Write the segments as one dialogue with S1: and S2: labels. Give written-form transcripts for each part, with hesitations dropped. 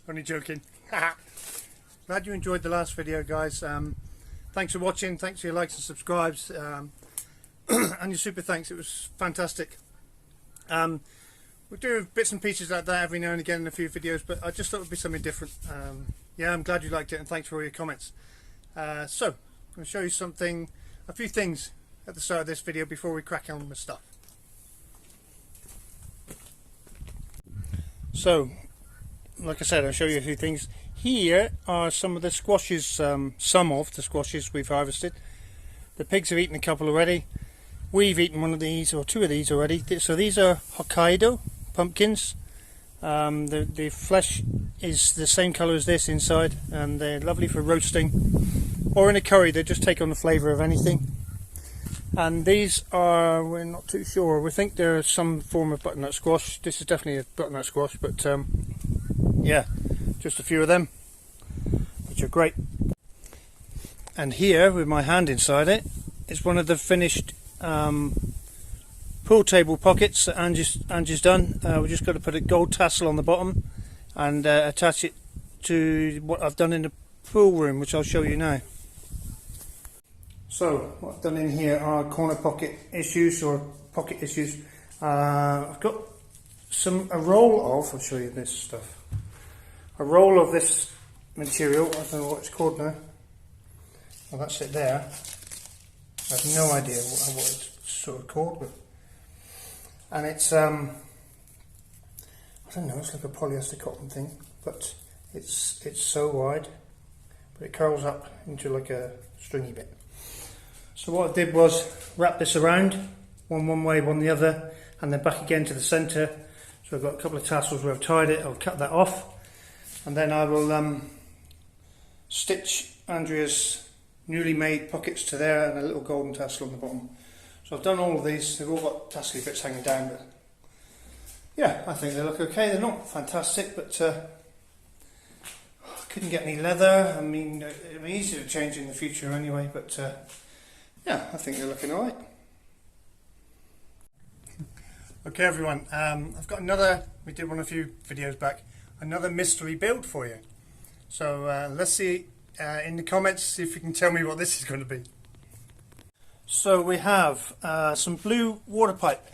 S1: Only joking. Glad you enjoyed the last video, guys. Thanks for watching. Thanks for your likes and subscribes, and your super thanks. It was fantastic. We'll do bits and pieces like that every now and again in a few videos, but I just thought it would be something different. Yeah, I'm glad you liked it, and thanks for all your comments. So I'm going to show you a few things at the start of this video before we crack on with stuff. So, like I said, I'll show you a few things. Here are some of the squashes, some of the squashes we've harvested. The pigs have eaten a couple already. We've eaten one of these, or two of these already. So these are Hokkaido pumpkins. The flesh is the same colour as this inside, and they're lovely for roasting. Or in a curry, they just take on the flavour of anything. And these are, we're not too sure, we think they're some form of butternut squash. This is definitely a butternut squash, but yeah, just a few of them, which are great. And here, with my hand inside it, is one of the finished pool table pockets that Angie's done. We've just got to put a gold tassel on the bottom and attach it to what I've done in the pool room, which I'll show you now. So what I've done in here are corner pocket issues, or pocket issues. I've got a roll of, I'll show you this stuff, a roll of this material. I don't know what it's called now. Well, that's it there. I have no idea what it's sort of called, but, and it's I don't know, it's like a polyester cotton thing, but it's so wide, but it curls up into like a stringy bit. So what I did was wrap this around, one way, one the other, and then back again to the centre. So I've got a couple of tassels where I've tied it. I'll cut that off, and then I will stitch Andrea's newly made pockets to there, and a little golden tassel on the bottom. So I've done all of these. They've all got tassely bits hanging down, but yeah, I think they look okay. They're not fantastic, but I couldn't get any leather. I mean, it'd be easy to change in the future anyway, but yeah, I think they're looking alright. Okay everyone, I've got another, we did one a few videos back, another mystery build for you. So let's see in the comments, see if you can tell me what this is going to be. So we have some blue water pipe.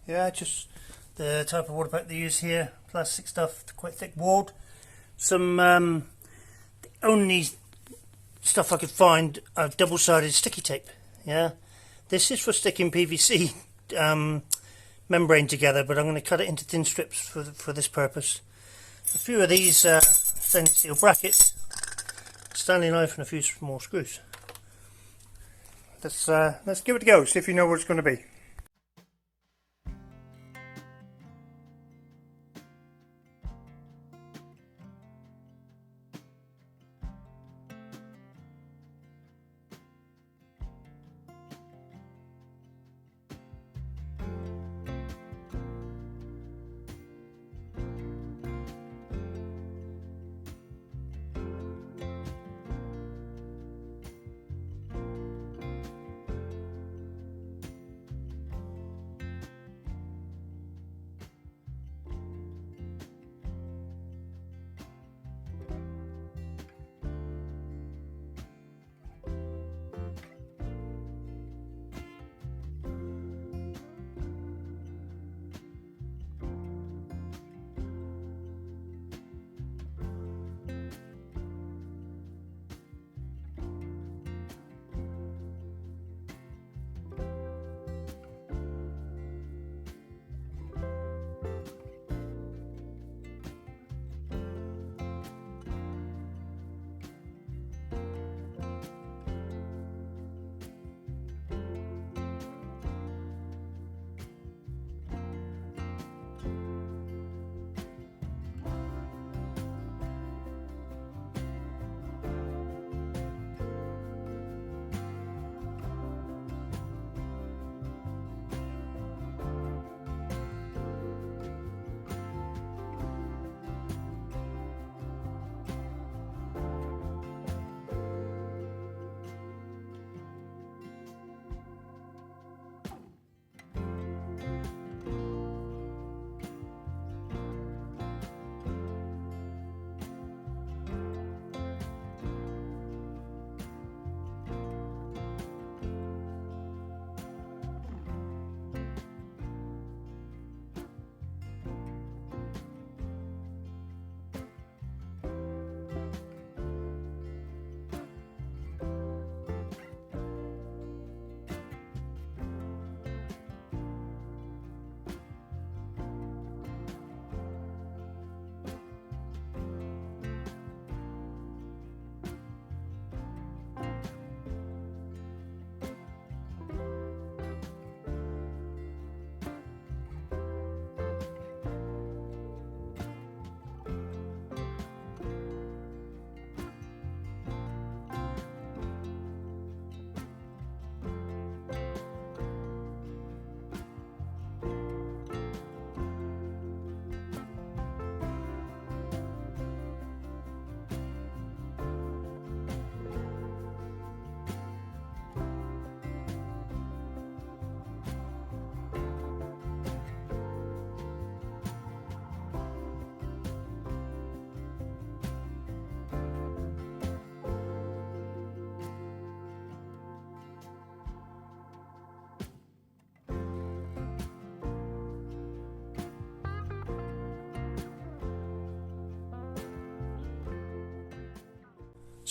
S1: Yeah, just the type of water pipe they use here, plastic stuff, quite thick walled. Some, the only stuff I could find of double-sided sticky tape. Yeah, this is for sticking PVC membrane together, but I'm going to cut it into thin strips for this purpose. A few of these stainless steel brackets, Stanley knife, and a few small screws. Let's give it a go, see if you know what it's going to be.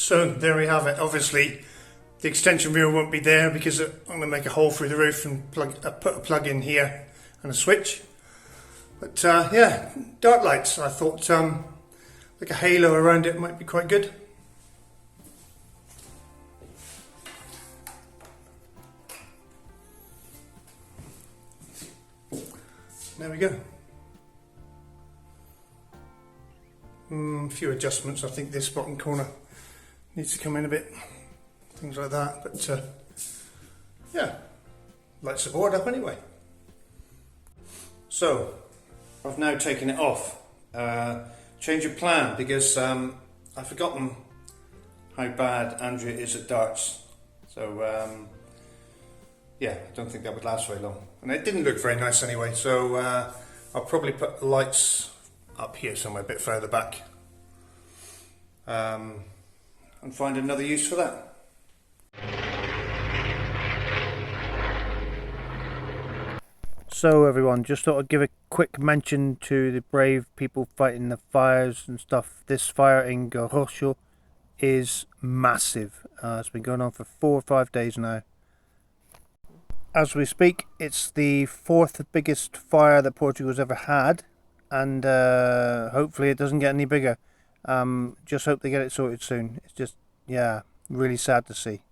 S1: So there we have it. Obviously the extension reel won't be there because I'm going to make a hole through the roof and put a plug in here and a switch. But yeah, dark lights. I thought like a halo around it might be quite good. There we go. A few adjustments. I think this bottom corner needs to come in a bit. Things like that. But yeah, lights the board up anyway. So I've now taken it off. Change of plan because I've forgotten how bad Andrea is at darts. So yeah, I don't think that would last very long. And it didn't look very nice anyway, so I'll probably put the lights up here somewhere a bit further back and find another use for that. So everyone, just thought I'd give a quick mention to the brave people fighting the fires and stuff. This fire in Garrocho is massive. It's been going on for 4 or 5 days now. As we speak, it's the 4th biggest fire that Portugal's ever had, and hopefully it doesn't get any bigger. Just hope they get it sorted soon. It's just, yeah, really sad to see.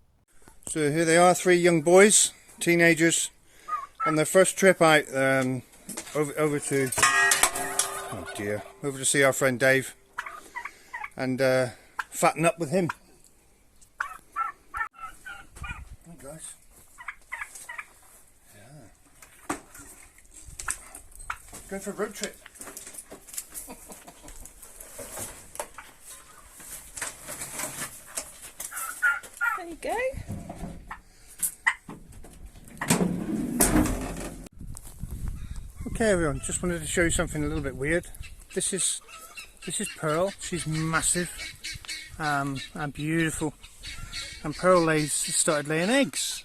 S1: So here they are, 3 young boys, teenagers, on their first trip out over to, oh dear, over to see our friend Dave and fatten up with him. Hey guys. Going for a road trip.
S2: There you go.
S1: Okay everyone, just wanted to show you something a little bit weird. This is Pearl. She's massive and beautiful. And Pearl started laying eggs.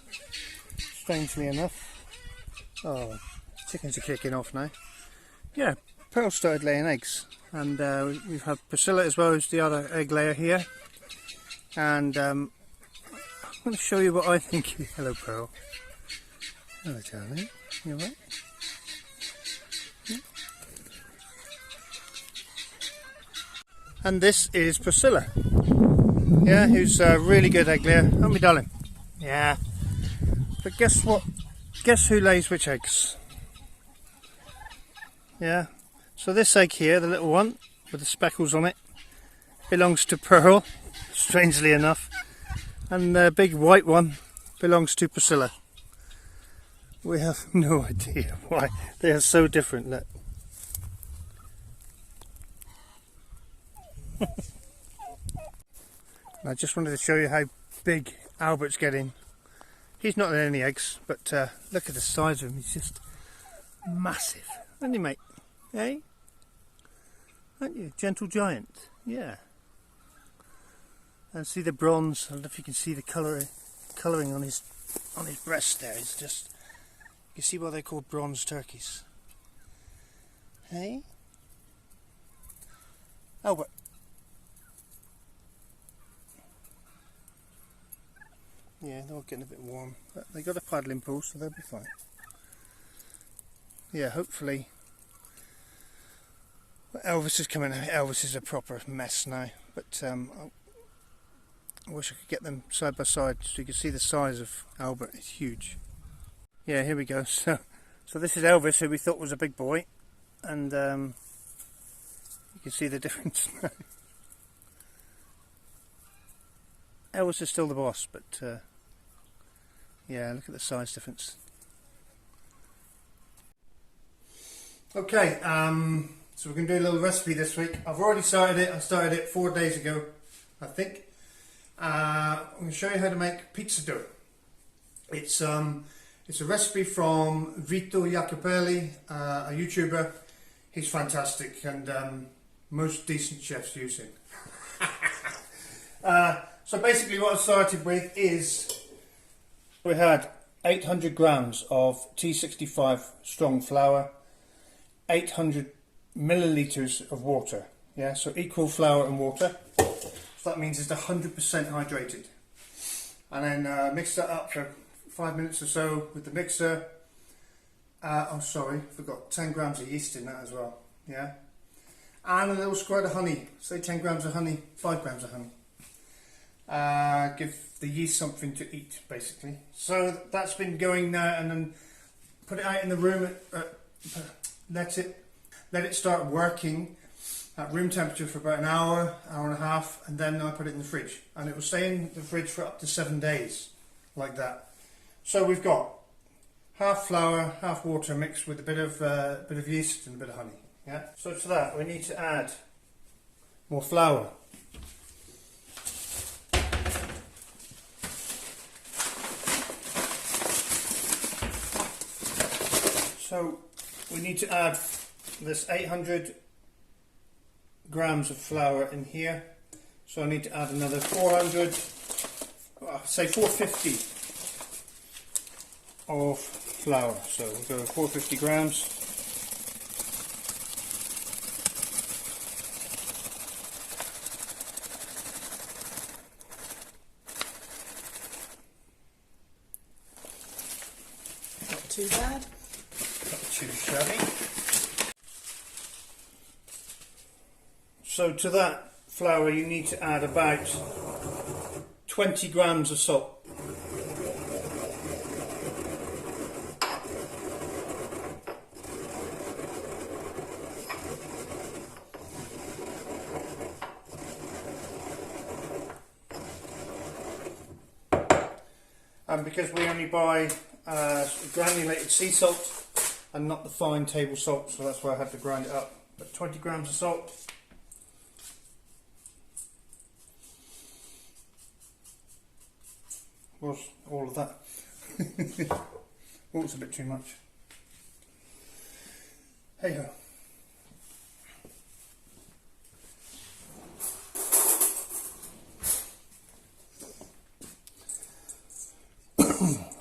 S1: Strangely enough. Oh, chickens are kicking off now. Yeah, Pearl started laying eggs, and we've had Priscilla as well as the other egg layer here, and I'm going to show you what I think. Hello Pearl. Hello darling, you alright? Yeah. And this is Priscilla, yeah, who's a really good egg layer, aren't we darling? Yeah, but guess what? Guess who lays which eggs? Yeah, so this egg here, the little one with the speckles on it, belongs to Pearl, strangely enough, and the big white one belongs to Priscilla. We have no idea why they are so different. Look. I just wanted to show you how big Albert's getting. He's not laying any eggs, but look at the size of him. He's just massive. Aren't you, mate? Eh? Aren't you? Gentle giant. Yeah. And see the bronze. I don't know if you can see the colouring on his breast there. It's just, you see why they're called bronze turkeys. Hey? Albert. Yeah, they're all getting a bit warm, but they got a paddling pool, so they'll be fine. Yeah, hopefully. Elvis is coming out. Elvis is a proper mess now, but I wish I could get them side by side so you can see the size of Albert. It's huge. Yeah, here we go. So this is Elvis, who we thought was a big boy, and you can see the difference now. Elvis is still the boss, but yeah, look at the size difference. Okay, so we're going to do a little recipe this week. I've already started it. I started it 4 days ago, I think. I'm going to show you how to make pizza dough. It's a recipe from Vito Jacopelli, a YouTuber. He's fantastic, and most decent chefs use him. So basically what I started with is we had 800 grams of T65 strong flour, 800 milliliters of water. Yeah, so equal flour and water. So that means it's 100% hydrated. And then mix that up for 5 minutes or so with the mixer. Oh sorry, forgot 10 grams of yeast in that as well. Yeah. And a little squirt of honey. Say 10 grams of honey, 5 grams of honey. Give the yeast something to eat, basically. So that's been going now, and then put it out in the room. Let it start working at room temperature for about an hour, hour and a half, and then I put it in the fridge. And it will stay in the fridge for up to 7 days, like that. So we've got half flour, half water mixed with a bit of yeast and a bit of honey. Yeah. So to that we need to add more flour. So we need to add this 800 grams of flour in here. So I need to add another 400, say 450 of flour. So we'll go 450 grams.
S2: Not too bad.
S1: Not too shabby. So to that flour you need to add about 20 grams of salt. And because we only buy granulated sea salt and not the fine table salt, so that's why I had to grind it up. But 20 grams of salt. Was all of that. Oh, it's a bit too much. Hey ho.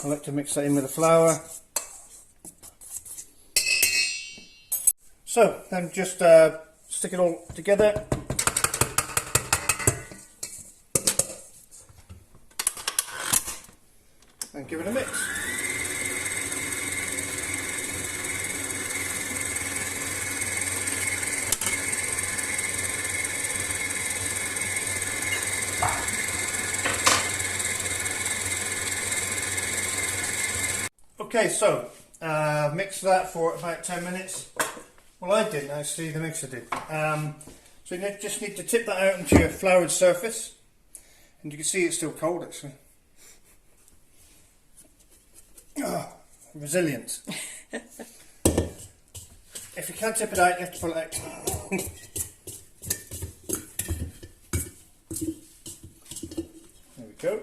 S1: I like to mix that in with the flour. So then just stick it all together. And give it a mix. Okay, so mix that for about 10 minutes. Well, I didn't actually, the mixer did. So you just need to tip that out into your floured surface, and you can see it's still cold actually. Oh, resilient. If you can't tip it out, you have to pull it out. There we go.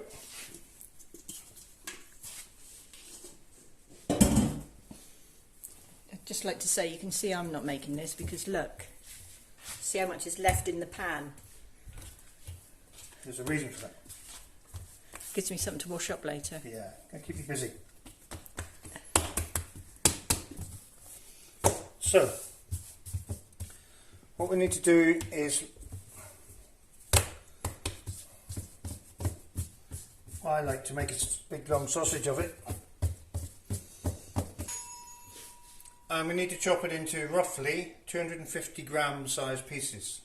S2: I'd just like to say, you can see I'm not making this because look, see how much is left in the pan.
S1: There's a reason for that.
S2: Gives me something to wash up later.
S1: Yeah, gonna keep you busy. So, what we need to do is, I like to make a big long sausage of it, and we need to chop it into roughly 250 gram size pieces.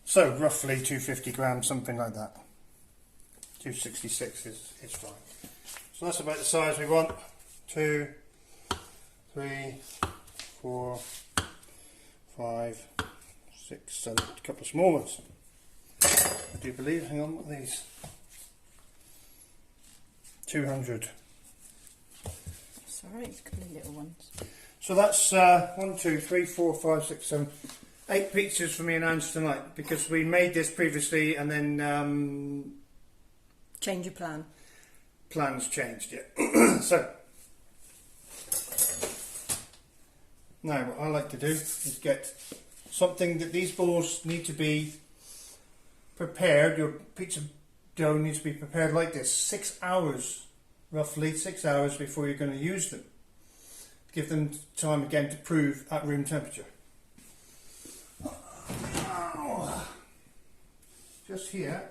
S1: So roughly 250 grams, something like that. 266 is fine. So that's about the size we want. 2, 3, 4, 5, 6, and a couple of small ones. I do believe, hang on, what are these? 200.
S2: It's alright, it's a couple of little ones.
S1: So that's 1, 2, 3, 4, 5, 6, 7, 8 pizzas for me and Ange tonight, because we made this previously and then
S2: Change your plan.
S1: plans changed, yeah. So now what I like to do is get something that these balls need to be prepared. Your pizza dough needs to be prepared like this 6 hours, roughly 6 hours before you're going to use them. give them time again to prove at room temperature. Just here,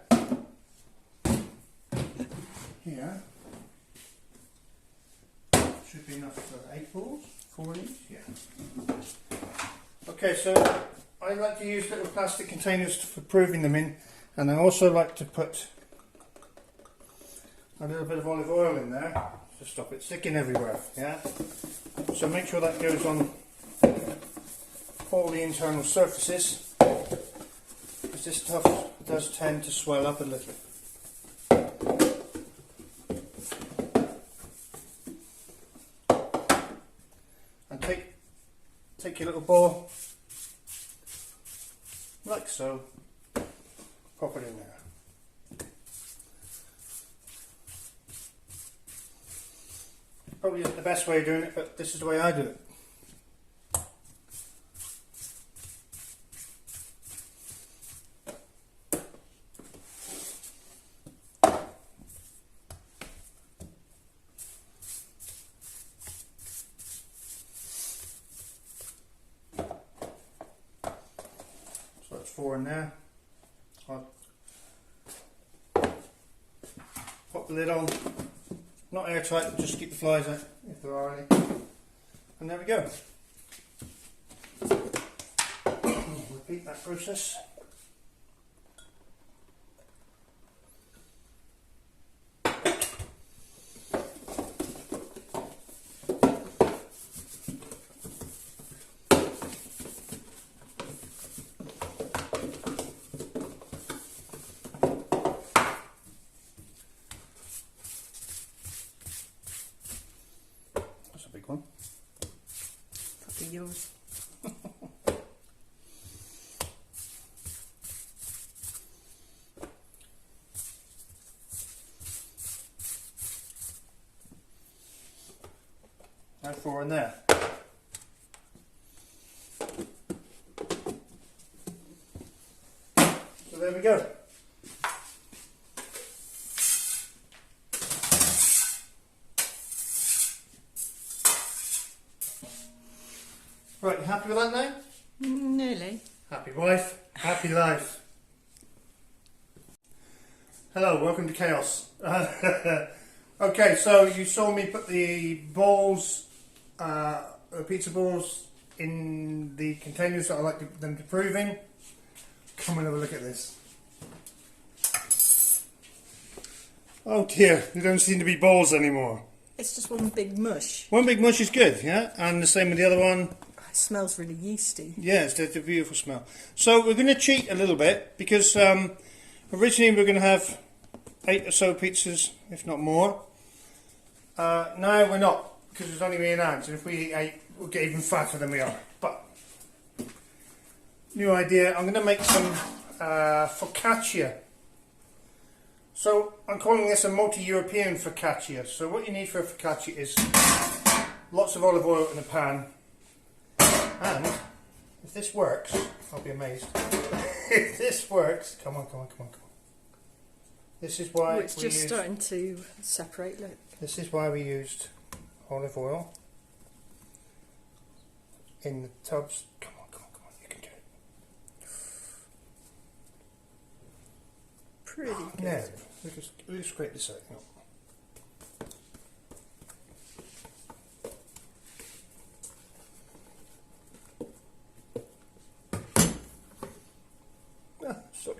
S1: should be enough for 8 balls, 4 each, yeah. Okay, so I like to use little plastic containers for proving them in, and I also like to put a little bit of olive oil in there to stop it sticking everywhere, yeah. So make sure that goes on all the internal surfaces, because this stuff does tend to swell up a little. And take your little ball, like so, pop it in there. Probably isn't the best way of doing it, but this is the way I do it. So that's 4 in there. I'll pop the lid on. Not airtight, but just keep the flies out if there are any. And there we go. Repeat that process. One.
S2: Probably yours.
S1: Now 4 in there. So there we go. Right, you happy with that now?
S2: Nearly.
S1: Happy wife, happy life. Hello, welcome to Chaos. Okay, so you saw me put the balls, the pizza balls, in the containers that I like them to prove in. Come and have a look at this. Oh dear, there don't seem to be balls anymore.
S2: It's just one big mush.
S1: One big mush is good, yeah? And the same with the other one.
S2: It smells really yeasty.
S1: Yeah, it's a beautiful smell. So we're going to cheat a little bit, because originally we were going to have 8 or so pizzas, if not more. Now we're not, because there's only me and Ange, and if we eat 8, we'll get even fatter than we are. But, new idea, I'm going to make some focaccia. So I'm calling this a multi-European focaccia. So what you need for a focaccia is lots of olive oil in a pan. And if this works, I'll be amazed. If this works, come on. This is why
S2: it's just starting to separate, look.
S1: This is why we used olive oil in the tubs. Come on, you can do it.
S2: Pretty good.
S1: Yeah, we'll just scrape this out. No. Sorry.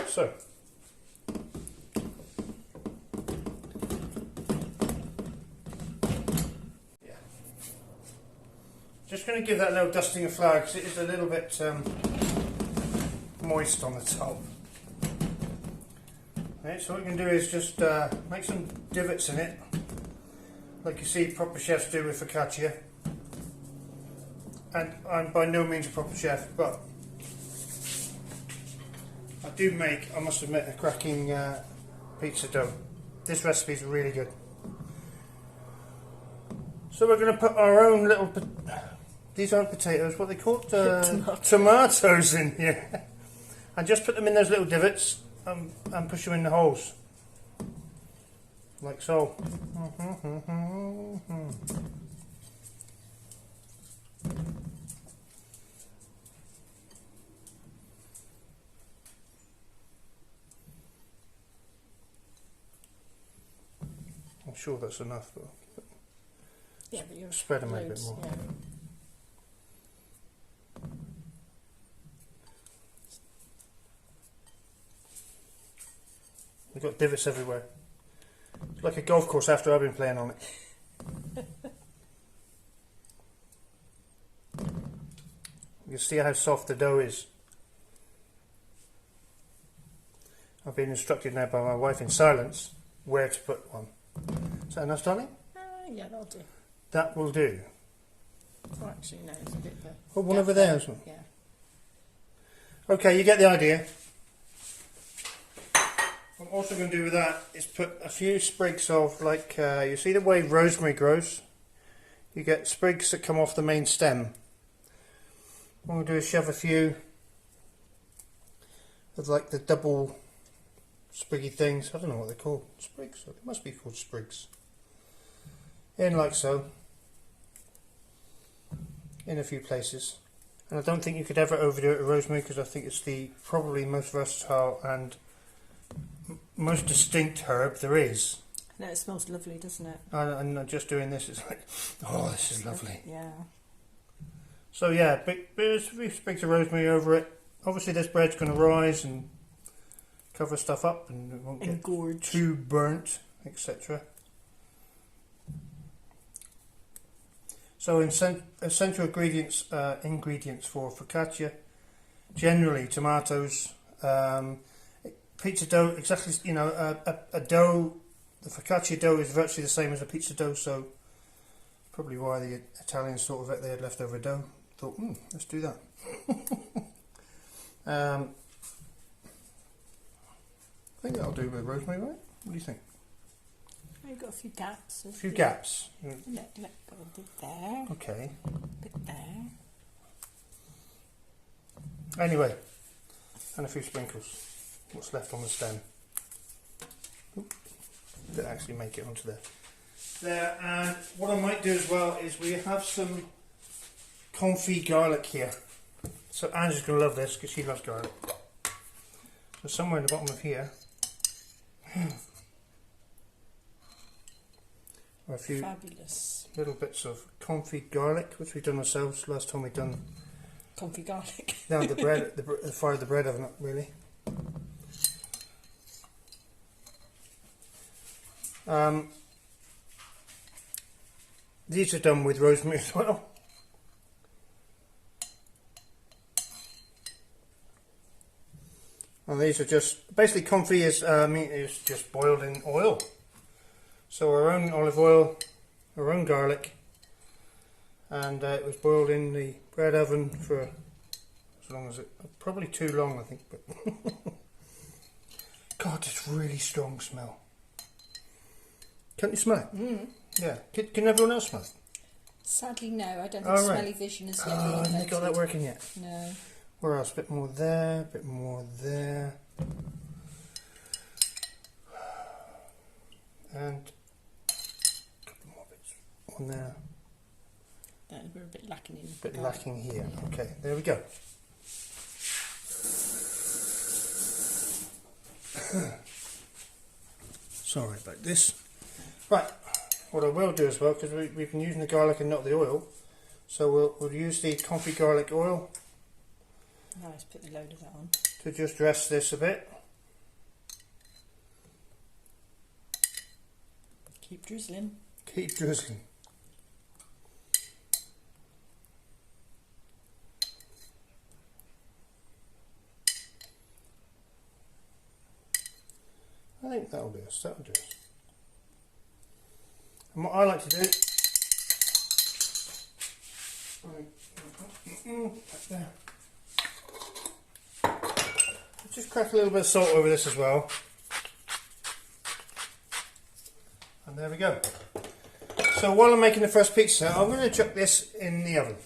S1: So, yeah, just going to give that a little dusting of flour because it is a little bit moist on the top. Okay, so what we can do is just make some divots in it, like you see proper chefs do with focaccia. And I'm by no means a proper chef, but I do make, I must admit, a cracking pizza dough. This recipe is really good. So we're going to put our own little, these aren't potatoes, what are they called? Tomatoes in here. And just put them in those little divots and push them in the holes. Like so. I'm sure that's enough, but
S2: Yeah, but you're
S1: spread them a bit more.
S2: Yeah.
S1: We've got divots everywhere. It's like a golf course after I've been playing on it. You see how soft the dough is. I've been instructed now by my wife in silence where to put one. Is that enough, darling?
S2: Yeah, that'll do.
S1: That will do.
S2: Oh, actually, no, it's a bit of a...
S1: Oh, one over there as well.
S2: Yeah.
S1: Okay, you get the idea. What I'm also going to do with that is put a few sprigs of, like, you see the way rosemary grows? You get sprigs that come off the main stem. What I'm going to do is shove a few of, like, the double spriggy things. I don't know what they're called. Sprigs? They must be called sprigs. In like so. In a few places. And I don't think you could ever overdo it with rosemary, because I think it's the probably most versatile and most distinct herb there is.
S2: No, it smells lovely, doesn't it?
S1: And just doing this, it's like, oh, this is lovely.
S2: Yeah.
S1: So yeah, a few sprigs of rosemary over it. Obviously this bread's going to rise and cover stuff up and it won't get too burnt, etc. So essential ingredients for focaccia, generally tomatoes, pizza dough, exactly, you know, a dough, the focaccia dough is virtually the same as a pizza dough, so probably why the Italians thought of it, they had leftover dough, thought, let's do that. I think that'll do with rosemary, right? What do you think?
S2: You've got a few gaps.
S1: A few gaps.
S2: Let go a bit there.
S1: Okay.
S2: A bit there.
S1: Anyway, and a few sprinkles. What's left on the stem. Oop. Didn't actually make it onto there. And what I might do as well is we have some confit garlic here. So Angie's going to love this because she loves garlic. So somewhere in the bottom of here. A few
S2: Fabulous.
S1: little bits of confit garlic, which we've done ourselves last time we've done.
S2: Confit garlic.
S1: No, the bread, the fire of the bread oven, really. These are done with rosemary as well. And these are just basically confit is just boiled in oil. So our own olive oil, our own garlic, and it was boiled in the bread oven for as long as it, probably too long I think, but God, it's really strong smell. Can't you smell it?
S2: Mm.
S1: Yeah. Can everyone else smell it?
S2: Sadly no, I don't think
S1: Oh, right.
S2: smelly vision is yet.
S1: Oh, I haven't got that working yet.
S2: No.
S1: Where else? A bit more there, a bit more there. And a couple more bits on there.
S2: We're a bit lacking in.
S1: A bit lacking here. Okay, there we go. Sorry about this. Right, what I will do as well, because we've been using the garlic and not the oil, so we'll use the confit garlic oil.
S2: Nice, put the load of that on.
S1: To just dress this a bit.
S2: Keep drizzling.
S1: Keep drizzling. I think that'll do us, that'll do us. And what I like to do, there. Just crack a little bit of salt over this as well. And there we go. So while I'm making the first pizza, I'm going to chuck this in the oven.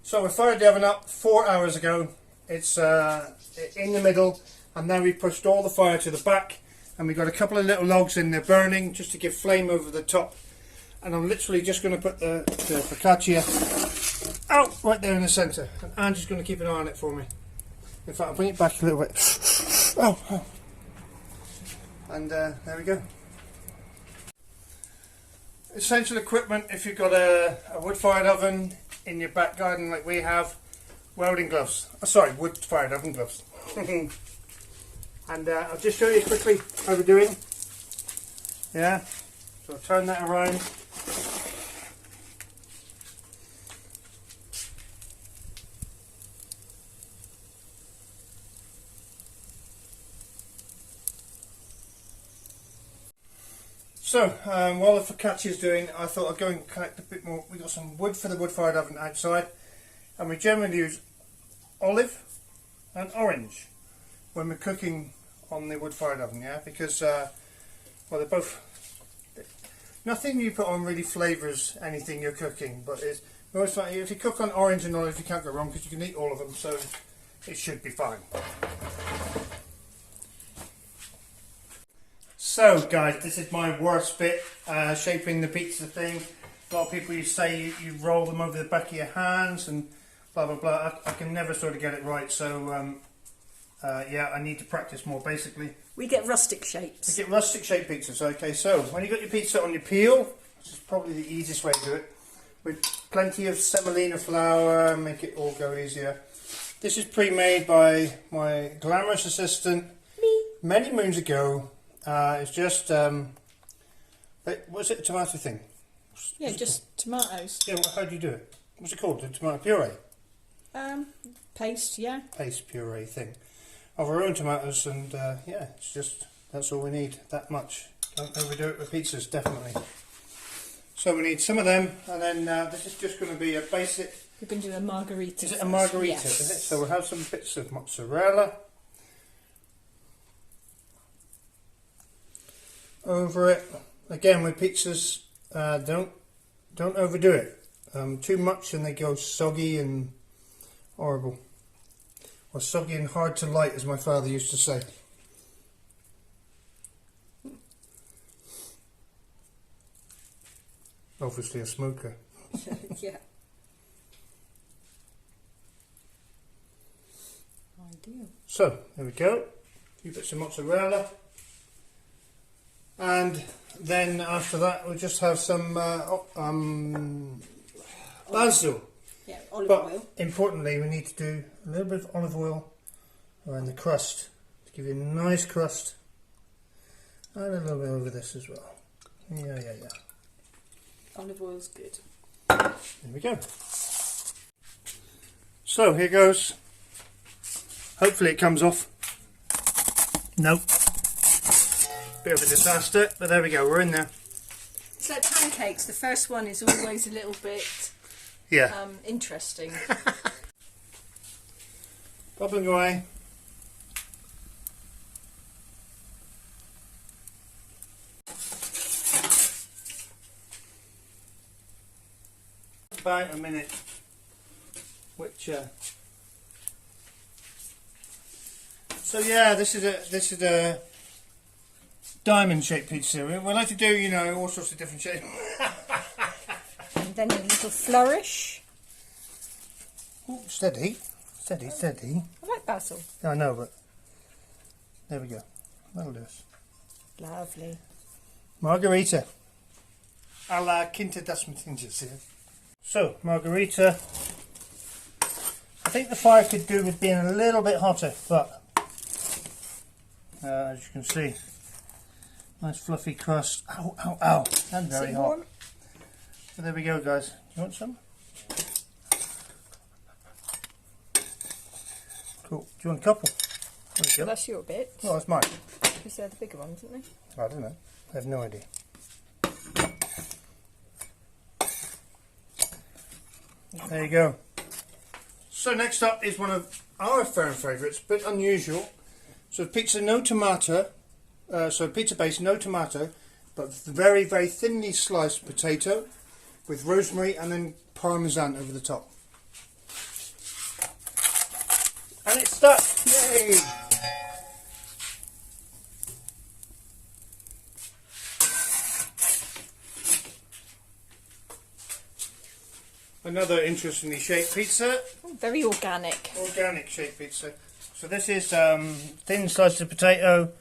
S1: So we fired the oven up 4 hours ago. It's in the middle, and now we've pushed all the fire to the back, and we've got a couple of little logs in there burning just to give flame over the top. And I'm literally just going to put the focaccia out right there in the centre, and Angie's going to keep an eye on it for me. In fact, I'll bring it back a little bit. Oh. And there we go. Essential equipment if you've got a wood-fired oven in your back garden like we have. Welding gloves. Oh, sorry, wood-fired oven gloves. And I'll just show you quickly how we're doing. Yeah, so I'll turn that around. So, while the focaccia is doing, I thought I'd go and collect a bit more. We got some wood for the wood-fired oven outside, and we generally use olive and orange when we're cooking on the wood-fired oven, yeah, because well, they're both. Nothing you put on really flavours anything you're cooking, but it's most funny if you cook on orange and olive, you can't go wrong because you can eat all of them, so it should be fine. So guys, this is my worst bit, shaping the pizza thing. A lot of people you say you roll them over the back of your hands and blah blah blah. I can never sort of get it right, so yeah, I need to practice more basically.
S2: We get rustic shapes.
S1: We get rustic shaped pizzas, okay. So when you got your pizza on your peel, which is probably the easiest way to do it, with plenty of semolina flour, make it all go easier. This is pre-made by my glamorous assistant many moons ago. It's just, what's it, a tomato thing?
S2: Yeah, just tomatoes.
S1: Yeah, how do you do it? What's it called? The tomato puree?
S2: Paste, yeah.
S1: Paste puree thing. Of our own tomatoes, and yeah, it's just, that's all we need, that much. Don't overdo it with pizzas, definitely. So we need some of them, and then this is just going to be a basic...
S2: We're going to do a margherita.
S1: Is it a margherita?
S2: Yes.
S1: Is it? So we'll have some bits of mozzarella over it. Again, with pizzas, don't overdo it. Too much and they go soggy and horrible, or soggy and hard to light, as my father used to say. Obviously a smoker.
S2: Yeah. Ideal.
S1: So there we go. A few bits of mozzarella. And then after that we'll just have some basil.
S2: Yeah, olive
S1: but
S2: oil.
S1: Importantly, we need to do a little bit of olive oil around the crust to give you a nice crust, and a little bit over this as well. Yeah.
S2: Olive oil's good.
S1: There we go. So here goes. Hopefully it comes off. Nope. Bit of a disaster, but there we go, we're in there.
S2: It's like pancakes, the first one is always a little bit interesting.
S1: Bubbling away. About a minute, which so yeah, this is a diamond shaped pizza. We like to do, you know, all sorts of different shapes.
S2: And then a little flourish.
S1: Ooh, steady.
S2: I like basil.
S1: I know, but there we go. That'll do us.
S2: Lovely.
S1: Margherita a la Quinta das Matinhas here. So, margherita. I think the fire could do with being a little bit hotter, but as you can see, nice fluffy crust. Ow, and very hot.
S2: Warm?
S1: So there we go, guys. You want some? Cool. Do you want a couple? There we go.
S2: That's your bit.
S1: Oh, that's mine.
S2: Because they're the bigger ones, aren't they?
S1: I don't know. I have no idea. There you go. So next up is one of our firm favourites, a bit unusual. So pizza no tomato, so pizza base no tomato, but very, very thinly sliced potato with rosemary and then parmesan over the top. And it's stuck! Yay! Another interestingly shaped pizza.
S2: Very organic.
S1: Organic shaped pizza. So this is thin slices of potato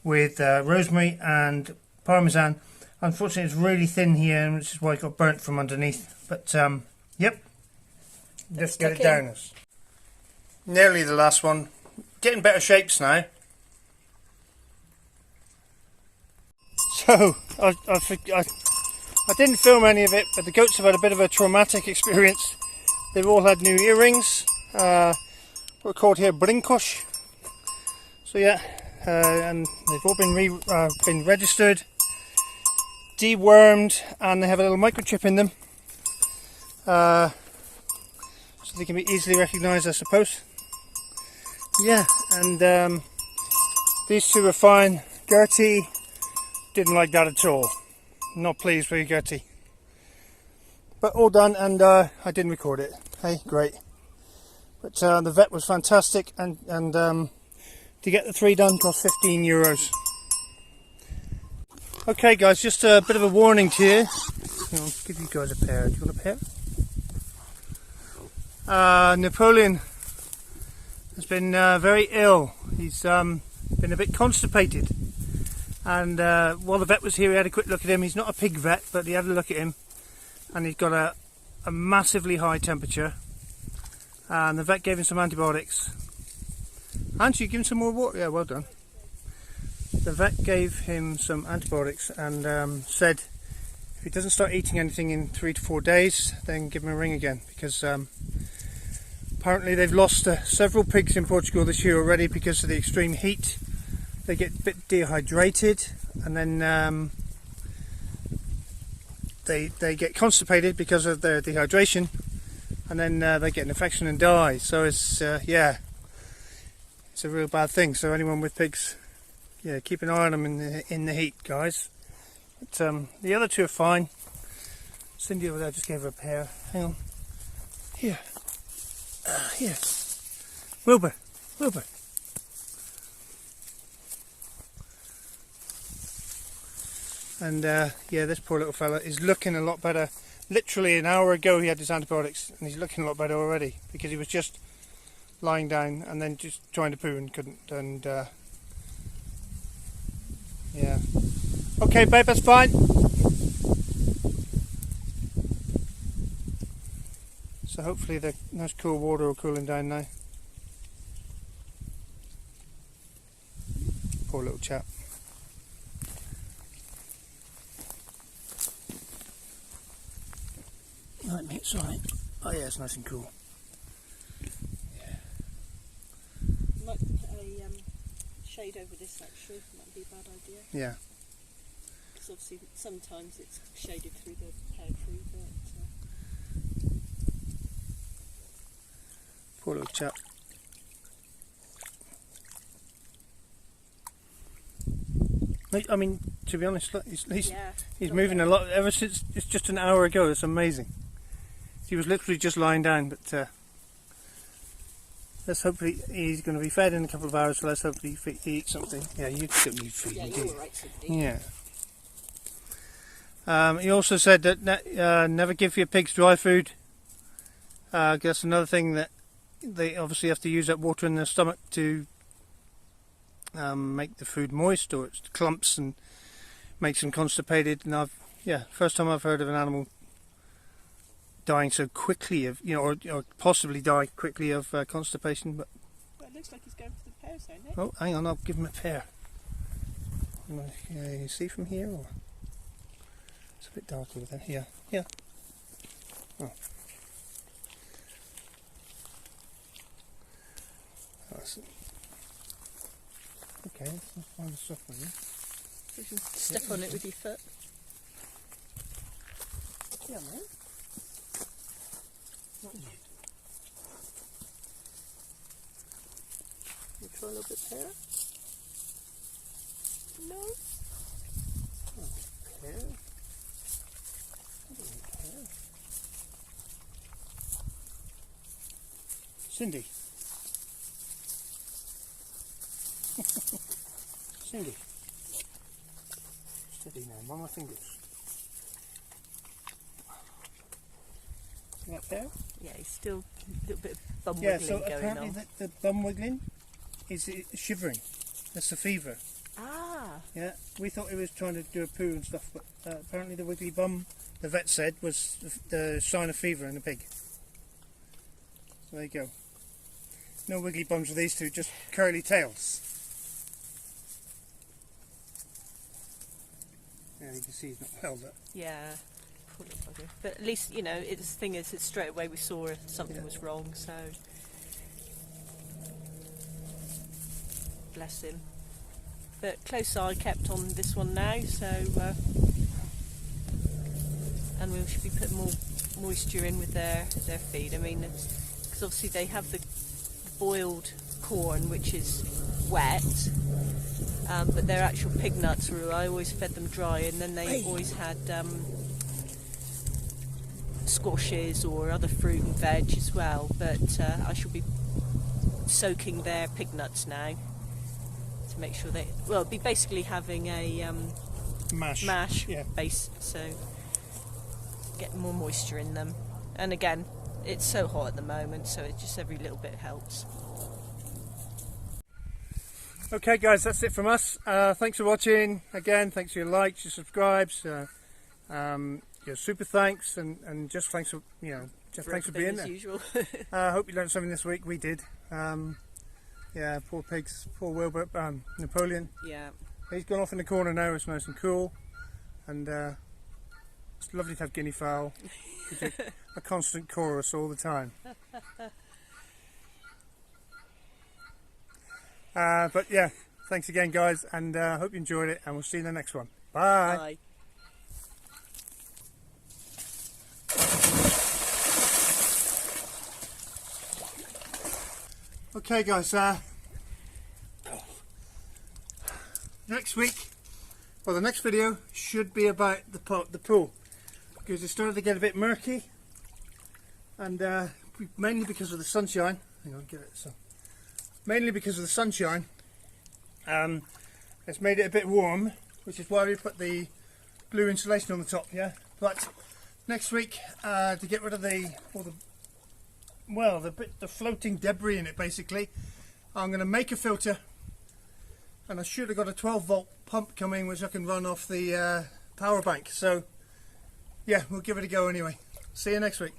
S1: with rosemary and parmesan. Unfortunately it's really thin here, which is why it got burnt from underneath. But yep, just get it down us. Nearly the last one. Getting better shapes now. So I didn't film any of it, but the goats have had a bit of a traumatic experience. They've all had new earrings. We're called here brincos. So yeah, and they've all been registered, dewormed, and they have a little microchip in them, so they can be easily recognised, I suppose. Yeah, and these two are fine. Gertie didn't like that at all. Not pleased with Gertie. But all done, and I didn't record it. Hey, great. But the vet was fantastic, and to get the 3 done cost €15. Okay guys, just a bit of a warning to you. I'll give you guys a pair. Do you want a pair? Napoleon has been very ill. He's been a bit constipated. And while the vet was here, he had a quick look at him. He's not a pig vet, but he had a look at him. And he's got a massively high temperature. And the vet gave him some antibiotics. And you give him some more water. Yeah, well done. The vet gave him some antibiotics and said if he doesn't start eating anything in 3 to 4 days, then give him a ring again, because apparently they've lost several pigs in Portugal this year already because of the extreme heat. They get a bit dehydrated, and then they get constipated because of their dehydration, and then they get an infection and die. So it's yeah, it's a real bad thing. So anyone with pigs, yeah, keep an eye on them in the heat, guys. But the other two are fine. Cindy over there just gave her a pair. Hang on. Here. Here. Wilbur. Wilbur. And yeah, this poor little fella is looking a lot better. Literally an hour ago he had his antibiotics and he's looking a lot better already, because he was just lying down and then just trying to poo and couldn't. And yeah. Okay babe, that's fine. So hopefully the nice cool water will cool him down now. Poor little chap. Right mate, it's alright. Oh yeah, it's nice and cool. Yeah.
S2: Might put a shade over this actually, might be a bad idea.
S1: Yeah.
S2: Because obviously sometimes it's shaded through the pear tree, but
S1: Poor little chap. I mean, to be honest, look, he's moving a lot ever since it's just an hour ago. It's amazing. He was literally just lying down, but let's hope he's going to be fed in a couple of hours, so let's hope he eats something. Yeah, you don't need feeding,
S2: yeah,
S1: do you?
S2: you're right, Cindy.
S1: Yeah. He also said that never give your pigs dry food. That's another thing, that they obviously have to use that water in their stomach to make the food moist, or it clumps and makes them constipated. And first time I've heard of an animal dying so quickly of, or possibly die quickly of constipation. But
S2: Well, it looks like he's going for the pears, don't it?
S1: oh, hang on, I'll give him a pear. You see from here, or it's a bit darker than here. Yeah. Oh. Okay, let's find the stuff for you.
S2: You can step on it with your foot.
S1: Yeah, man. Not yet. You try a little bit pear?
S2: No.
S1: Oh, pear. I don't want pear. Cindy. Cindy. Steady now, mind my fingers. Up there?
S2: Yeah, he's still a little bit of bum
S1: Yeah,
S2: wiggling
S1: so
S2: going
S1: apparently
S2: on.
S1: the bum wiggling is shivering. That's the fever.
S2: Ah,
S1: Yeah, we thought he was trying to do a poo and stuff, but apparently the wiggly bum, the vet said, was the sign of fever in a pig. So there you go. No wiggly bums with these two, just curly tails. Yeah, you can see he's not held up.
S2: yeah. Poor little bugger. But at least, you know, the thing is, it's straight away we saw something was wrong, so bless him. But close eye kept on this one now, so and we should be putting more moisture in with their feed. I mean, because obviously they have the boiled corn, which is wet, but their actual pig nuts were, I always fed them dry, and then they always had squashes or other fruit and veg as well. But I shall be soaking their pig nuts now to make sure they, well, it'll be basically having a mash
S1: Yeah.
S2: base, so get more moisture in them. And again, it's so hot at the moment, so it's just every little bit helps.
S1: Okay guys, that's it from us. Thanks for watching. Again, thanks for your likes, your subscribes, your super thanks, and just thanks for, you know, just thanks for being
S2: as
S1: there.
S2: usual.
S1: I hope you learned something this week. We did. Yeah, poor pigs, poor Wilbur, Napoleon.
S2: Yeah.
S1: He's gone off in the corner now. It's nice and cool, and it's lovely to have guinea fowl. A constant chorus all the time. But yeah, thanks again guys, and hope you enjoyed it, and we'll see you in the next one. Bye.
S2: Bye.
S1: Okay guys, next week, well, the next video should be about the pool, because it started to get a bit murky, and mainly because of the sunshine. Hang on, get it. So mainly because of the sunshine, it's made it a bit warm, which is why we put the blue insulation on the top. Yeah, but next week, to get rid of the floating debris in it, basically, I'm going to make a filter, and I should have got a 12-volt pump coming, which I can run off the power bank. So yeah, we'll give it a go anyway. See you next week.